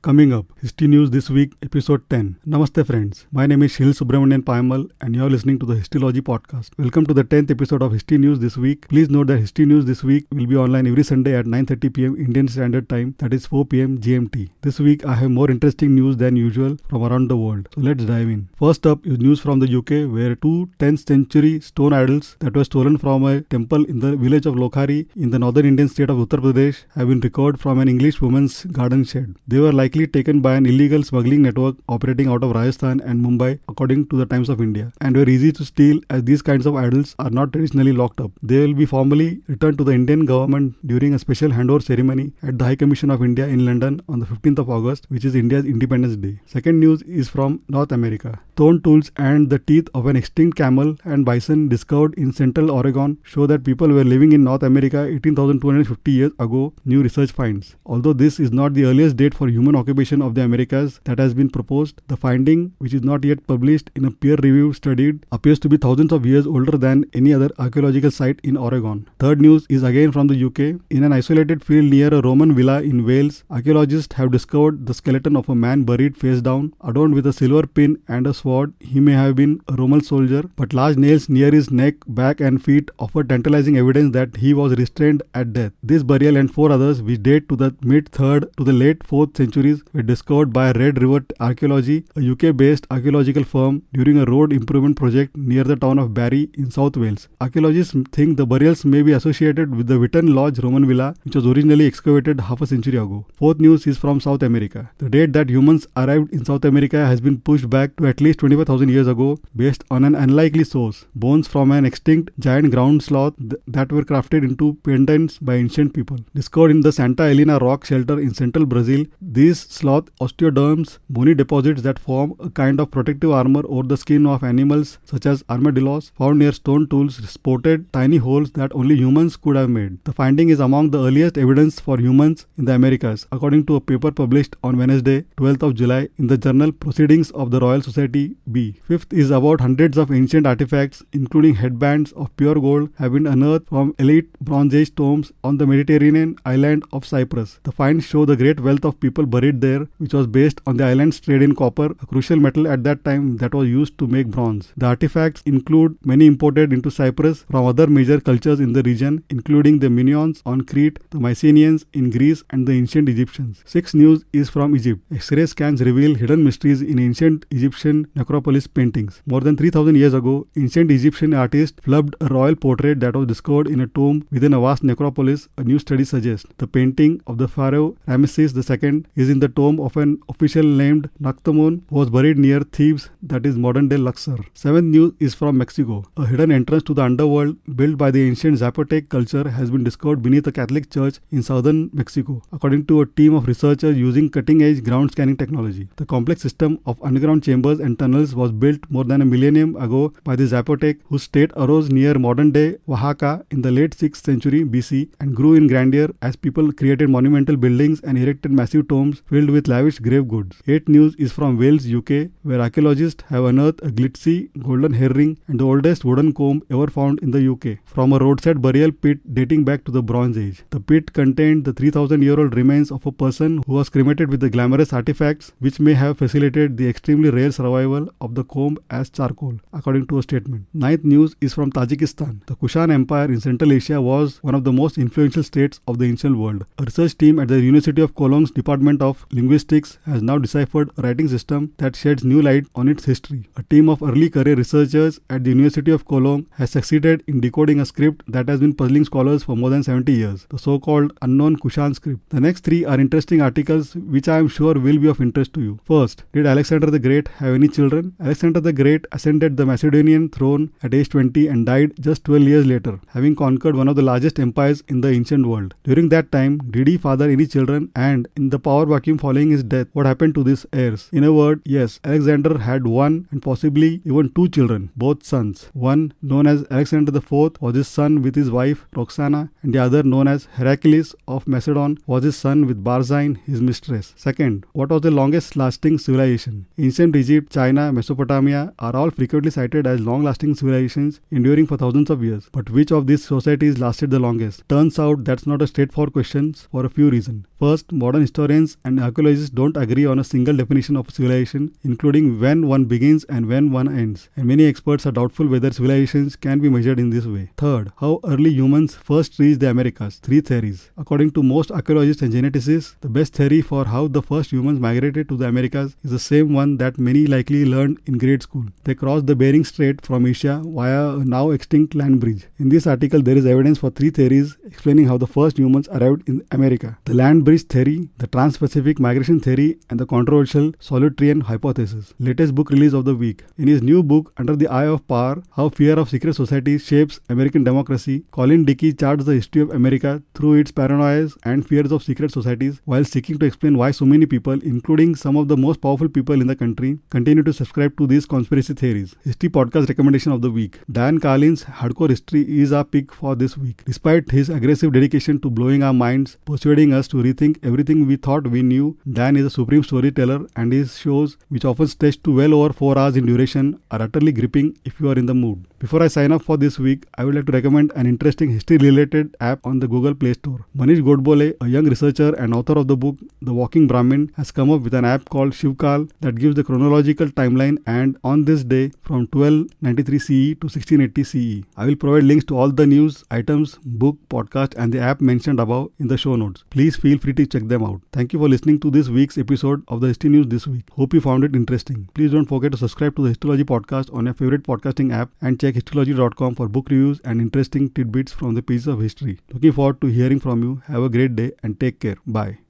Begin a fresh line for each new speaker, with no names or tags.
Coming up, History News This Week, Episode 10. Namaste friends, my name is Shil Subramanian Paimal and you are listening to the Histology Podcast. Welcome to the 10th episode of History News This Week. Please note that History News This Week will be online every Sunday at 9:30 pm Indian Standard Time, that is 4 pm GMT. This week I have more interesting news than usual from around the world. So let's dive in. First up is news from the UK where two 10th century stone idols that were stolen from a temple in the village of Lokhari in the northern Indian state of Uttar Pradesh have been recovered from an English woman's garden shed. They were likely taken by an illegal smuggling network operating out of Rajasthan and Mumbai according to the Times of India, and were easy to steal as these kinds of idols are not traditionally locked up. They will be formally returned to the Indian government during a special handover ceremony at the High Commission of India in London on the 15th of August, which is India's Independence Day. Second news is from North America. Stone tools and the teeth of an extinct camel and bison discovered in central Oregon show that people were living in North America 18,250 years ago, new research finds. Although this is not the earliest date for human occupation of the Americas that has been proposed, the finding, which is not yet published in a peer-reviewed study, appears to be thousands of years older than any other archaeological site in Oregon. Third news is again from the UK. In an isolated field near a Roman villa in Wales, archaeologists have discovered the skeleton of a man buried face down, adorned with a silver pin and a sword. He may have been a Roman soldier, but large nails near his neck, back and feet offer tantalizing evidence that he was restrained at death. This burial and four others, which date to the mid-3rd to the late 4th centuries, were discovered by Red River Archaeology, a UK-based archaeological firm, during a road improvement project near the town of Barry in South Wales. Archaeologists think the burials may be associated with the Witton Lodge Roman villa, which was originally excavated half a century ago. Fourth news is from South America. The date that humans arrived in South America has been pushed back to at least 25,000 years ago based on an unlikely source: bones from an extinct giant ground sloth that were crafted into pendants by ancient people. Discovered in the Santa Helena rock shelter in central Brazil, these sloth osteoderms, bony deposits that form a kind of protective armor over the skin of animals such as armadillos, found near stone tools, sported tiny holes that only humans could have made. The finding is among the earliest evidence for humans in the Americas, according to a paper published on Wednesday, 12th of July, in the journal Proceedings of the Royal Society B. Fifth is about hundreds of ancient artifacts, including headbands of pure gold, have been unearthed from elite Bronze Age tombs on the Mediterranean island of Cyprus. The finds show the great wealth of people buried there, which was based on the island's trade in copper, a crucial metal at that time that was used to make bronze. The artifacts include many imported into Cyprus from other major cultures in the region, including the Minoans on Crete, the Mycenaeans in Greece, and the ancient Egyptians. Sixth news is from Egypt. X-ray scans reveal hidden mysteries in ancient Egyptian necropolis paintings. More than 3,000 years ago, ancient Egyptian artists flubbed a royal portrait that was discovered in a tomb within a vast necropolis, a new study suggests. The painting of the pharaoh Ramesses II is in the tomb of an official named Nakhtamun, who was buried near Thebes, that is modern-day Luxor. Seventh news is from Mexico. A hidden entrance to the underworld built by the ancient Zapotec culture has been discovered beneath a Catholic church in southern Mexico, according to a team of researchers using cutting-edge ground scanning technology. The complex system of underground chambers and tunnels was built more than a millennium ago by the Zapotec, whose state arose near modern-day Oaxaca in the late 6th century BC and grew in grandeur as people created monumental buildings and erected massive tombs filled with lavish grave goods. Eighth news is from Wales, UK, where archaeologists have unearthed a glitzy golden hair ring and the oldest wooden comb ever found in the UK from a roadside burial pit dating back to the Bronze Age. The pit contained the 3,000-year-old remains of a person who was cremated with the glamorous artifacts, which may have facilitated the extremely rare survival of the comb as charcoal, according to a statement. Ninth news is from Tajikistan. The Kushan Empire in Central Asia was one of the most influential states of the ancient world. A research team at the University of Cologn's Department of Linguistics has now deciphered a writing system that sheds new light on its history. A team of early career researchers at the University of Cologne has succeeded in decoding a script that has been puzzling scholars for more than 70 years, the so-called unknown Kushan script. The next three are interesting articles which I am sure will be of interest to you. First, did Alexander the Great have any children? Alexander the Great ascended the Macedonian throne at age 20 and died just 12 years later, having conquered one of the largest empires in the ancient world. During that time, did he father any children? And in the power vacuum following his death, what happened to these heirs? In a word, yes, Alexander had one and possibly even two children, both sons. One, known as Alexander IV, was his son with his wife Roxana, and the other, known as Heraclius of Macedon, was his son with Barzine, his mistress. Second, what was the longest lasting civilization? Ancient Egypt, China, Mesopotamia are all frequently cited as long-lasting civilizations enduring for thousands of years. But which of these societies lasted the longest? Turns out that's not a straightforward question for a few reasons. First, modern historians and and archaeologists don't agree on a single definition of civilization, including when one begins and when one ends. And many experts are doubtful whether civilizations can be measured in this way. Third, how early humans first reached the Americas. 3 theories. According to most archaeologists and geneticists, the best theory for how the first humans migrated to the Americas is the same one that many likely learned in grade school. They crossed the Bering Strait from Asia via a now extinct land bridge. In this article, there is evidence for 3 theories explaining how the first humans arrived in America: the land bridge theory, the trans-Pacific migration theory, and the controversial Solutrean hypothesis. Latest book release of the week. In his new book, Under the Eye of Power, How Fear of Secret Societies Shapes American Democracy, Colin Dickey charts the history of America through its paranoias and fears of secret societies while seeking to explain why so many people, including some of the most powerful people in the country, continue to subscribe to these conspiracy theories. History podcast recommendation of the week. Dan Carlin's Hardcore History is our pick for this week. Despite his aggressive dedication to blowing our minds, persuading us to rethink everything we thought we knew, Dan is a supreme storyteller, and his shows, which often stretch to well over 4 hours in duration, are utterly gripping if you are in the mood. Before I sign off for this week, I would like to recommend an interesting history-related app on the Google Play Store. Manish Godbole, a young researcher and author of the book The Walking Brahmin, has come up with an app called Shivkal that gives the chronological timeline and on this day from 1293 CE to 1680 CE. I will provide links to all the news, items, book, podcast, and the app mentioned above in the show notes. Please feel free to check them out. Thank you for listening to this week's episode of the History News This Week. Hope you found it interesting. Please don't forget to subscribe to the Histology podcast on your favorite podcasting app and check histology.com for book reviews and interesting tidbits from the pages of history. Looking forward to hearing from you. Have a great day and take care. Bye.